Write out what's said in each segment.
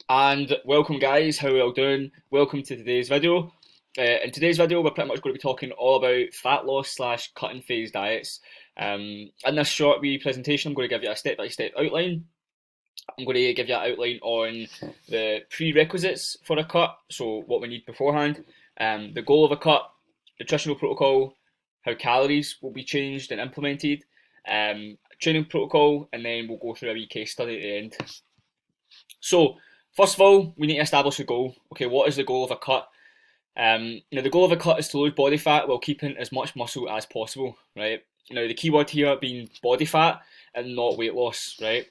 And welcome guys, how are you all doing? Welcome to today's video. In today's video we're pretty much going to be talking all about fat loss slash cutting phase diets. In this short wee presentation I'm going to give you a step-by-step outline. I'm going to give you an outline on the prerequisites for a cut, so what we need beforehand, the goal of a cut, nutritional protocol, how calories will be changed and implemented, training protocol, and then we'll go through a wee case study at the end. So, first of all, we need to establish a goal. Okay, what is the goal of a cut? Now, the goal of a cut is to lose body fat while keeping as much muscle as possible, right? Now, the key word here being body fat and not weight loss, right?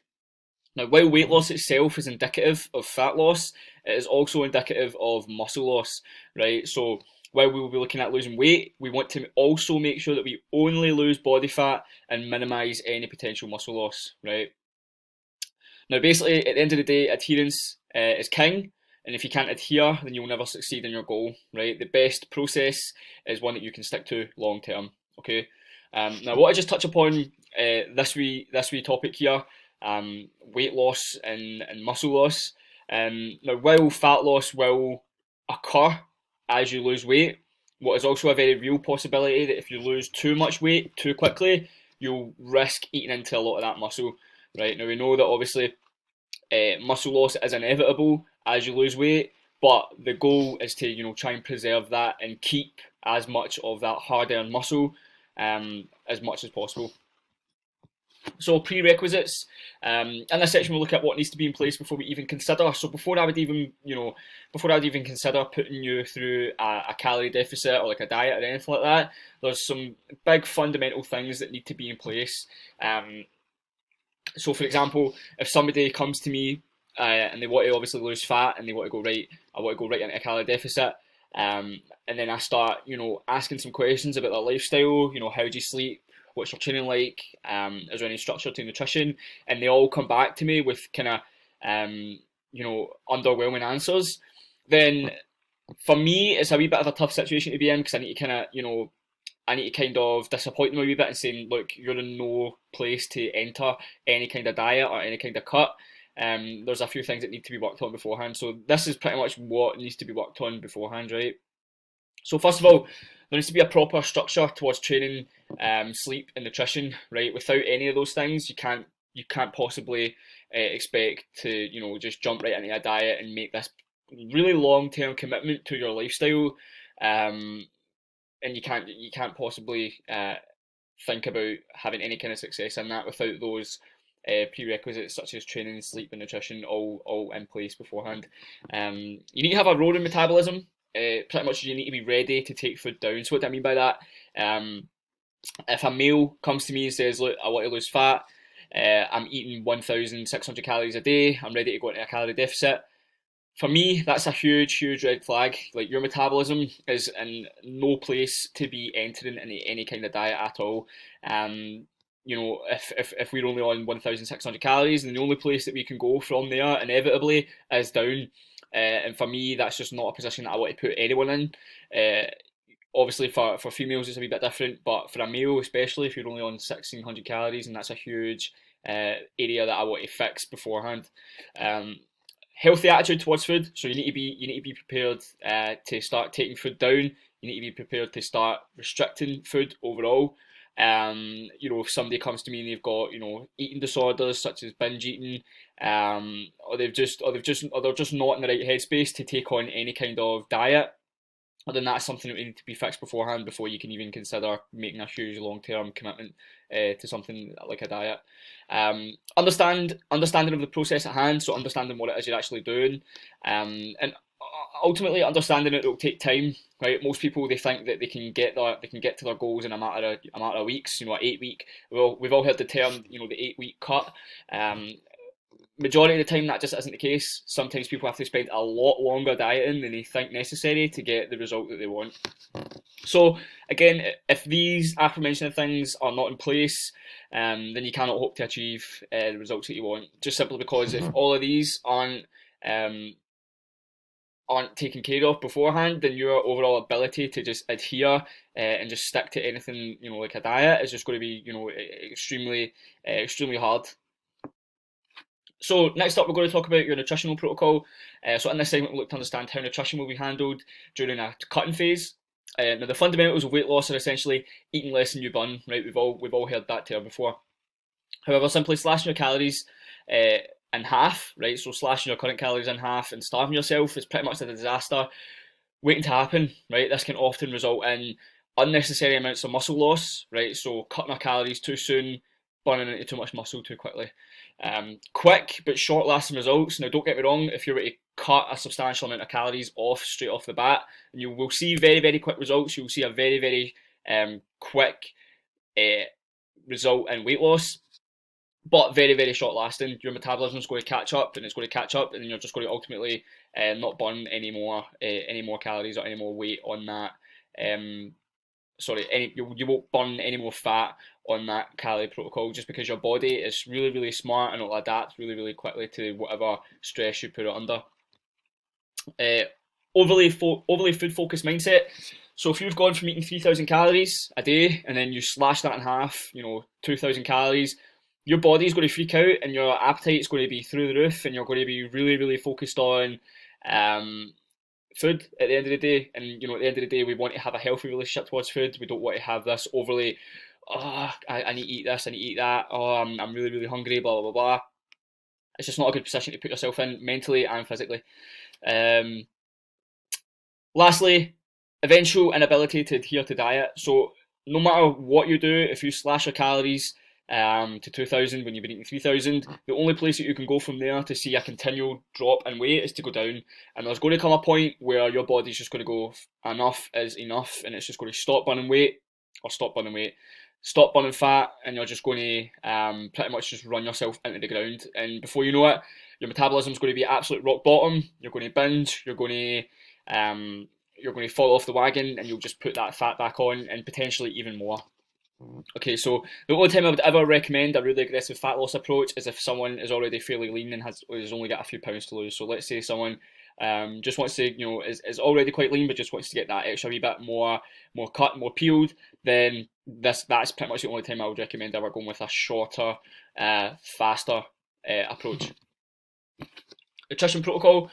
Now, while weight loss itself is indicative of fat loss, it is also indicative of muscle loss, right? So, while we will be looking at losing weight, we want to also make sure that we only lose body fat and minimise any potential muscle loss, right? Now, basically, at the end of the day, adherence is king, and if you can't adhere, then you'll never succeed in your goal, right? The best process is one that you can stick to long term, okay? Now, what I just touch upon this wee topic here, weight loss and muscle loss. Now, while fat loss will occur as you lose weight, what is also a very real possibility that if you lose too much weight too quickly, you'll risk eating into a lot of that muscle. Right, now we know that obviously muscle loss is inevitable as you lose weight, but the goal is to try and preserve that and keep as much of that hard-earned muscle as much as possible. So prerequisites. In this section we'll look at what needs to be in place before we even consider. So before I would even consider putting you through a calorie deficit or like a diet or anything like that, there's some big fundamental things that need to be in place. So, for example, if somebody comes to me and they want to obviously lose fat and they want to go right, I want to go right into a calorie deficit, and then I start, asking some questions about their lifestyle. How do you sleep? What's your training like? Is there any structure to nutrition? And they all come back to me with kind of, underwhelming answers. Then, for me, it's a wee bit of a tough situation to be in because I need to kind of disappoint them a wee bit and saying, look, you're in no place to enter any kind of diet or any kind of cut. There's a few things that need to be worked on beforehand. So this is pretty much what needs to be worked on beforehand, right? So first of all, there needs to be a proper structure towards training, sleep, and nutrition, right? Without any of those things, you can't possibly expect to just jump right into a diet and make this really long-term commitment to your lifestyle. And you can't possibly think about having any kind of success in that without those prerequisites such as training, sleep, and nutrition all in place beforehand. You need to have a roaring metabolism. Pretty much, you need to be ready to take food down. So what do I mean by that? If a male comes to me and says, "Look, I want to lose fat. I'm eating 1,600 calories a day. I'm ready to go into a calorie deficit." For me, that's a huge red flag. Like, your metabolism is in no place to be entering into any kind of diet at all. If we're only on 1,600 calories, then the only place that we can go from there inevitably is down. And for me, that's just not a position that I want to put anyone in. Obviously, for females, it's a wee bit different, but for a male, especially if you're only on 1,600 calories, and that's a huge area that I want to fix beforehand. Healthy attitude towards food. So you need to be prepared to start taking food down. You need to be prepared to start restricting food overall. If somebody comes to me and they've got eating disorders such as binge eating, or they're just not in the right headspace to take on any kind of diet, then that's something that we need to be fixed beforehand before you can even consider making a huge long-term commitment to something like a diet. Understanding of the process at hand, so understanding what it is you're actually doing, and ultimately understanding it will take time. Right, most people, they think that they can get to their goals in a matter of weeks. 8 week. Well, we've all heard the term, the 8 week cut. Majority of the time that just isn't the case. Sometimes people have to spend a lot longer dieting than they think necessary to get the result that they want. So again, if these aforementioned things are not in place, then you cannot hope to achieve the results that you want. Just simply because if all of these aren't taken care of beforehand, then your overall ability to just adhere and just stick to anything like a diet is just going to be extremely hard. So next up, we're going to talk about your nutritional protocol. So in this segment, we'll look to understand how nutrition will be handled during a cutting phase. Now the fundamentals of weight loss are essentially eating less than you burn, right? We've all heard that term before. However, simply slashing your calories in half, right? So slashing your current calories in half and starving yourself is pretty much a disaster waiting to happen, right? This can often result in unnecessary amounts of muscle loss, right? So cutting our calories too soon, burning into too much muscle too quickly. Quick but short-lasting results. Now, don't get me wrong. If you're to cut a substantial amount of calories off straight off the bat, you will see very, very quick results. You'll see a very, very quick result in weight loss, but very, very short lasting. Your metabolism is going to catch up, and it's going to catch up, and then you're just going to ultimately not burn any more calories or any more weight on that. You won't burn any more fat on that calorie protocol, just because your body is really, really smart and it'll adapt really, really quickly to whatever stress you put it under. Overly food focused mindset. So if you've gone from eating 3,000 calories a day and then you slash that in half, 2,000 calories, your body's going to freak out and your appetite's going to be through the roof, and you're going to be really, really focused on food at the end of the day. And at the end of the day, we want to have a healthy relationship towards food. We don't want to have this overly, I need to eat this, I need to eat that, I'm really, really hungry, blah, blah, blah, blah. It's just not a good position to put yourself in mentally and physically. Lastly, eventual inability to adhere to diet. So no matter what you do, if you slash your calories to 2,000 when you've been eating 3,000, the only place that you can go from there to see a continual drop in weight is to go down. And there's going to come a point where your body's just going to go, enough is enough, and it's just going to stop burning fat, and you're just going to pretty much just run yourself into the ground. And before you know it, your metabolism's going to be absolute rock bottom. You're going to binge. You're going to fall off the wagon, and you'll just put that fat back on, and potentially even more. Okay, so the only time I would ever recommend a really aggressive fat loss approach is if someone is already fairly lean and has only got a few pounds to lose. So let's say someone just wants to, is already quite lean but just wants to get that extra wee bit more cut, more peeled. Then that's pretty much the only time I would recommend ever going with a shorter, faster approach. Nutrition protocol.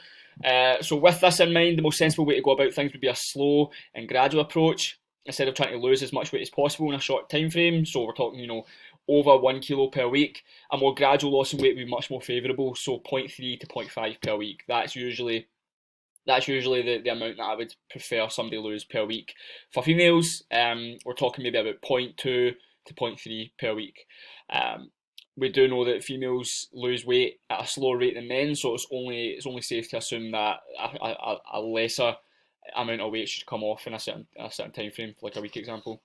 So with this in mind, the most sensible way to go about things would be a slow and gradual approach, instead of trying to lose as much weight as possible in a short time frame. So we're talking, over 1 kilo per week. A more gradual loss in weight would be much more favourable. So 0.3 to 0.5 per week. That's usually the amount that I would prefer somebody lose per week. For females, we're talking maybe about 0.2 to 0.3 per week. We do know that females lose weight at a slower rate than men, so it's only safe to assume that a lesser amount of weight should come off in a certain time frame, like a week example.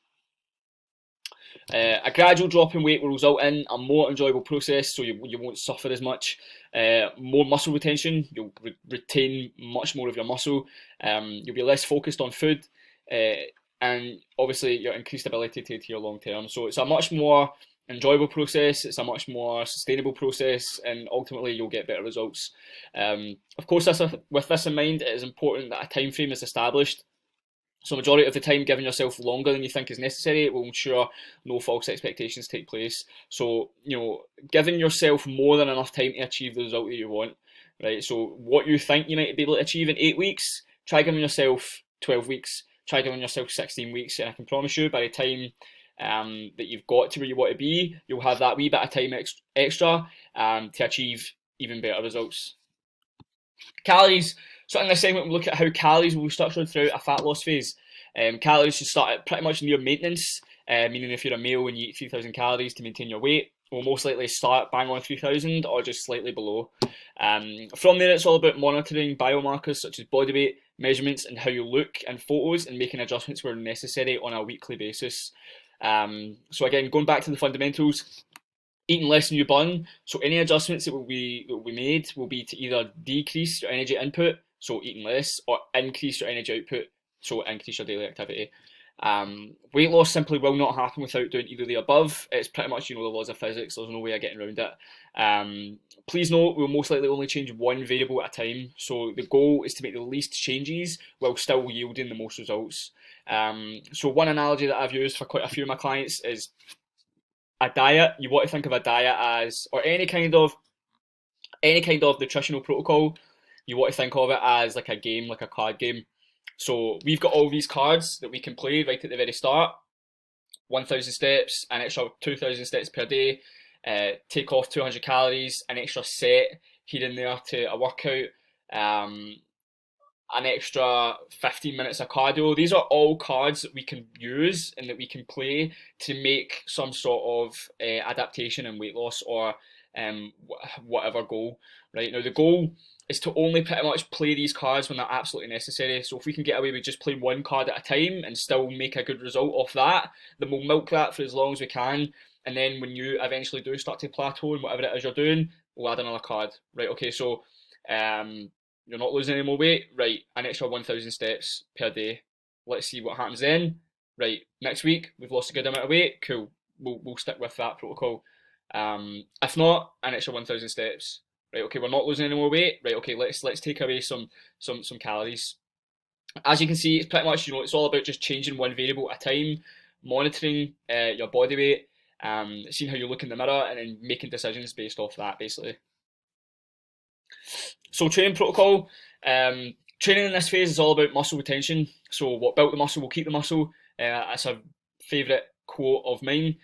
A gradual drop in weight will result in a more enjoyable process, so you won't suffer as much. More muscle retention, you'll retain much more of your muscle. You'll be less focused on food, and obviously your increased ability to adhere long term. So it's a much more enjoyable process, it's a much more sustainable process, and ultimately you'll get better results. Of course, with this in mind, it is important that a time frame is established. So majority of the time, giving yourself longer than you think is necessary will ensure no false expectations take place. So, giving yourself more than enough time to achieve the result that you want, right? So what you think you might be able to achieve in 8 weeks, try giving yourself 12 weeks, try giving yourself 16 weeks, and I can promise you by the time that you've got to where you want to be, you'll have that wee bit of time extra to achieve even better results. Calories. So in this segment, we'll look at how calories will be structured throughout a fat loss phase. Calories should start at pretty much near maintenance, meaning if you're a male and you eat 3,000 calories to maintain your weight, will most likely start bang on 3,000 or just slightly below. From there, it's all about monitoring biomarkers such as body weight, measurements, and how you look in photos, and making adjustments where necessary on a weekly basis. So again, going back to the fundamentals, eating less than you burn. So any adjustments that will be made will be to either decrease your energy input, so eating less, or increase your energy output, so increase your daily activity. Weight loss simply will not happen without doing either of the above. It's pretty much, the laws of physics. There's no way of getting around it. Please note, we'll most likely only change one variable at a time. So the goal is to make the least changes while still yielding the most results. So one analogy that I've used for quite a few of my clients is a diet. You want to think of a diet as, or any kind of Any kind of nutritional protocol, you want to think of it as like a game, like a card game. So we've got all these cards that we can play right at the very start. 1,000 steps, an extra 2,000 steps per day, take off 200 calories, an extra set here and there to a workout, an extra 15 minutes of cardio. These are all cards that we can use and that we can play to make some sort of adaptation and weight loss, or whatever goal. Right now, the goal is to only pretty much play these cards when they're absolutely necessary. So if we can get away with just playing one card at a time and still make a good result off that, then we'll milk that for as long as we can. And then when you eventually do start to plateau in whatever it is you're doing, we'll add another card. Right, okay, so you're not losing any more weight, right, an extra 1,000 steps per day. Let's see what happens then. Right, next week, we've lost a good amount of weight, cool, we'll stick with that protocol. If not, an extra 1,000 steps. Right, okay, we're not losing any more weight. Right, okay, let's take away some calories. As you can see, it's pretty much, it's all about just changing one variable at a time, monitoring your body weight, seeing how you look in the mirror, and then making decisions based off that, basically. So training protocol. Training in this phase is all about muscle retention. So what built the muscle will keep the muscle. That's a favourite quote of mine.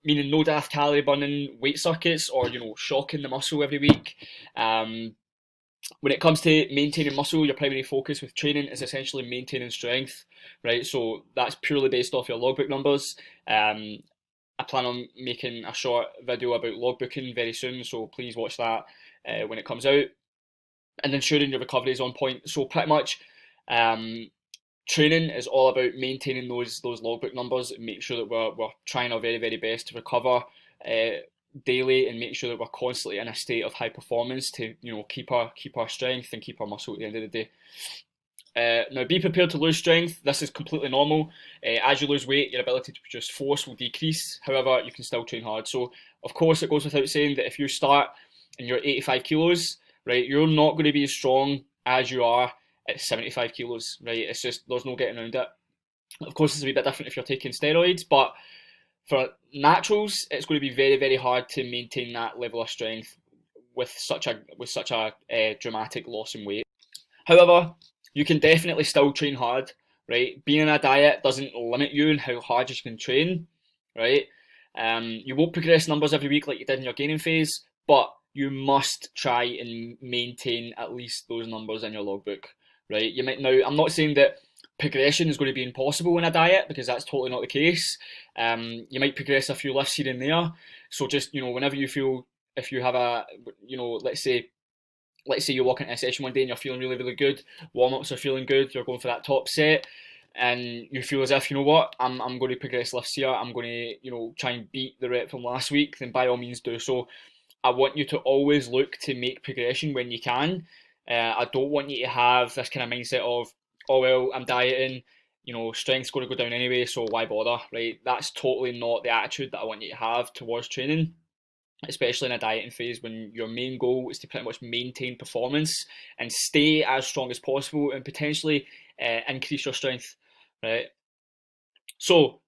Meaning no daft calorie burning weight circuits, or shocking the muscle every week. When it comes to maintaining muscle, your primary focus with training is essentially maintaining strength, right? So that's purely based off your logbook numbers. I plan on making a short video about logbooking very soon, so please watch that when it comes out. And ensuring your recovery is on point. So pretty much, training is all about maintaining those logbook numbers and make sure that we're trying our very, very best to recover daily, and make sure that we're constantly in a state of high performance to keep our strength and keep our muscle at the end of the day. Now, be prepared to lose strength. This is completely normal. As you lose weight, your ability to produce force will decrease. However, you can still train hard. So, of course, it goes without saying that if you start and you're 85 kilos, right, you're not going to be as strong as you are at 75 kilos, right? It's just, there's no getting around it. Of course, it's a wee bit different if you're taking steroids, but for naturals, it's going to be very, very hard to maintain that level of strength with such a dramatic loss in weight. However, you can definitely still train hard, right? Being in a diet doesn't limit you in how hard you can train, right? You won't progress numbers every week like you did in your gaining phase, but you must try and maintain at least those numbers in your logbook, right? Now, I'm not saying that progression is going to be impossible in a diet, because that's totally not the case. You might progress a few lifts here and there. So just, whenever you feel, if you have a, let's say you're walking into a session one day and you're feeling really, really good, warm-ups are feeling good, you're going for that top set, and you feel as if, I'm going to progress lifts here, I'm going to, try and beat the rep from last week, then by all means do so. I want you to always look to make progression when you can. I don't want you to have this kind of mindset of, oh well, I'm dieting, strength's going to go down anyway, so why bother, right? That's totally not the attitude that I want you to have towards training, especially in a dieting phase when your main goal is to pretty much maintain performance and stay as strong as possible and potentially increase your strength, right? So,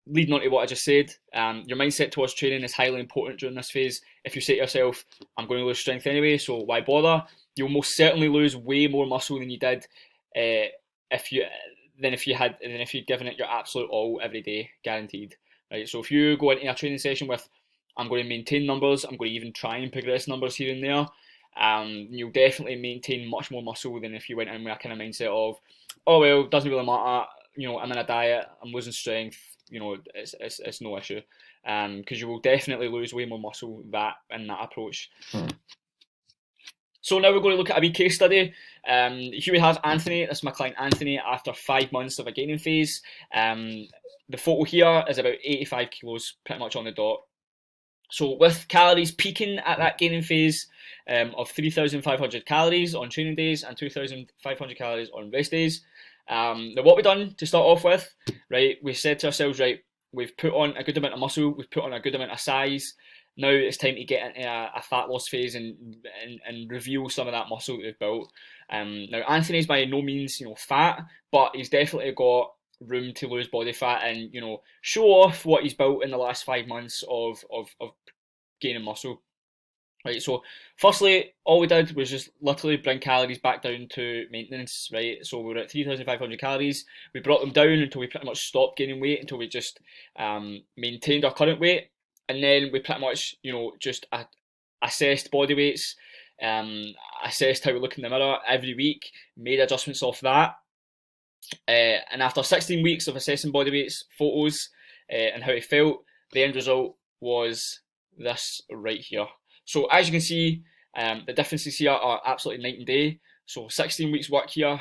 leading on to what I just said, your mindset towards training is highly important during this phase. If you say to yourself, I'm going to lose strength anyway, so why bother? You'll most certainly lose way more muscle than you did if you'd given it your absolute all every day, guaranteed. Right? So if you go into a training session with, I'm going to maintain numbers, I'm going to even try and progress numbers here and there, you'll definitely maintain much more muscle than if you went in with a kind of mindset of, oh well, it doesn't really matter, I'm in a diet, I'm losing strength, it's no issue, because you will definitely lose way more muscle in that approach. So now we're going to look at a wee case study. Here we have Anthony. This is my client Anthony after 5 months of a gaining phase. The photo here is about 85 kilos, pretty much on the dot. So with calories peaking at that gaining phase of 3,500 calories on training days and 2,500 calories on rest days. Now what we've done to start off with, right, we said to ourselves, right, we've put on a good amount of muscle, we've put on a good amount of size. Now it's time to get into a fat loss phase and reveal some of that muscle that we've built. Now Anthony's by no means fat, but he's definitely got room to lose body fat and show off what he's built in the last 5 months of gaining muscle. Right, so firstly, all we did was just literally bring calories back down to maintenance, right? So we were at 3,500 calories. We brought them down until we pretty much stopped gaining weight, until we just maintained our current weight. And then we pretty much, just assessed body weights, assessed how we look in the mirror every week, made adjustments off that. And after 16 weeks of assessing body weights, photos, and how it felt, the end result was this right here. So as you can see, the differences here are absolutely night and day. So 16 weeks work here.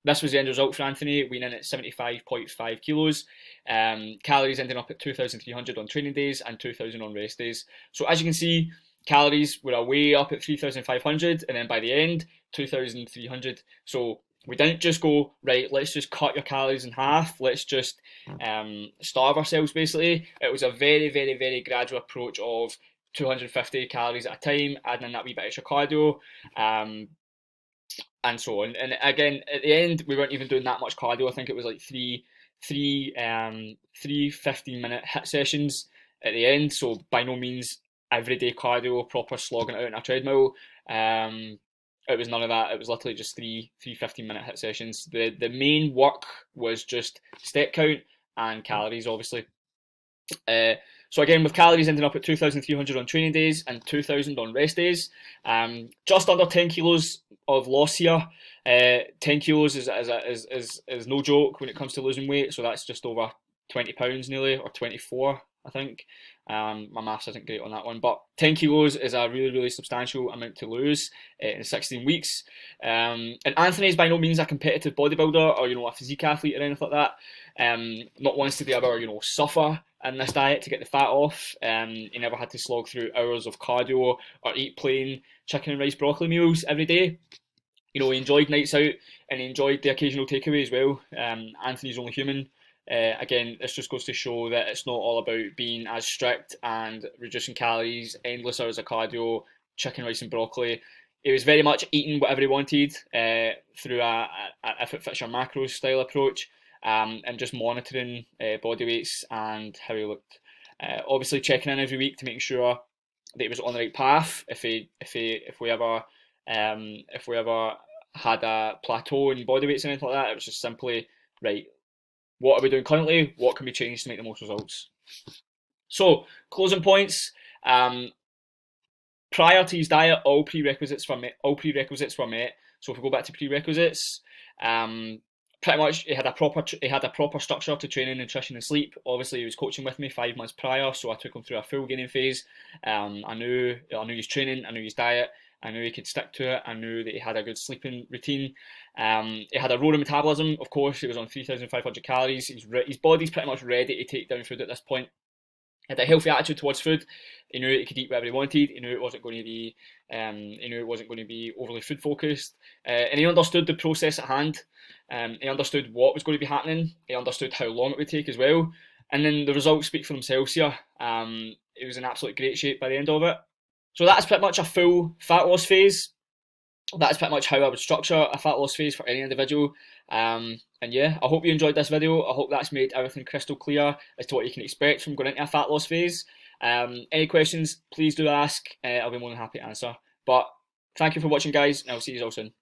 This was the end result for Anthony, weighing in at 75.5 kilos. Calories ending up at 2,300 on training days and 2,000 on rest days. So as you can see, calories were way up at 3,500, and then by the end, 2,300. So we didn't just go, right, let's just cut your calories in half, let's just starve ourselves, basically. It was a very, very, very gradual approach of 250 calories at a time, adding in that wee bit extra cardio, and so on. And again, at the end, we weren't even doing that much cardio. I think it was like three 15-minute hit sessions at the end. So by no means everyday cardio, proper slogging out on a treadmill. It was none of that. It was literally just three 15-minute hit sessions. The main work was just step count and calories, obviously. So again, with calories ending up at 2,300 on training days and 2,000 on rest days, just under 10 kilos of loss here. 10 kilos is no joke when it comes to losing weight. So that's just over 20 pounds nearly, or 24, I think. My maths isn't great on that one, but 10 kilos is a really, really substantial amount to lose in 16 weeks. And Anthony is by no means a competitive bodybuilder or a physique athlete or anything like that. Not once did he ever suffer in this diet to get the fat off. He never had to slog through hours of cardio or eat plain chicken and rice broccoli meals every day. He enjoyed nights out and he enjoyed the occasional takeaway as well. Anthony's only human. Again, this just goes to show that it's not all about being as strict and reducing calories, endless hours of cardio, chicken, rice and broccoli. He was very much eating whatever he wanted through a if it fits your macros style approach, and just monitoring body weights and how he looked. Obviously checking in every week to make sure that he was on the right path. If we ever had a plateau in body weights and anything like that, it was just simply, right, what are we doing currently? What can we change to make the most results? So, closing points. Prior to his diet, all prerequisites were met. So if we go back to prerequisites, pretty much he had a proper structure to training, nutrition, and sleep. Obviously, he was coaching with me 5 months prior, so I took him through a full gaining phase. I knew his training, I knew his diet. I knew he could stick to it. I knew that he had a good sleeping routine. He had a roaring metabolism. Of course, he was on 3,500 calories. His body's pretty much ready to take down food at this point. He had a healthy attitude towards food. He knew he could eat whatever he wanted. He knew it wasn't going to be overly food focused, and he understood the process at hand. He understood what was going to be happening. He understood how long it would take as well. And then the results speak for themselves here. He was in absolute great shape by the end of it. So that's pretty much a full fat loss phase. That's pretty much how I would structure a fat loss phase for any individual. And yeah, I hope you enjoyed this video. I hope that's made everything crystal clear as to what you can expect from going into a fat loss phase. Any questions, please do ask. I'll be more than happy to answer. But thank you for watching, guys, and I'll see you all soon.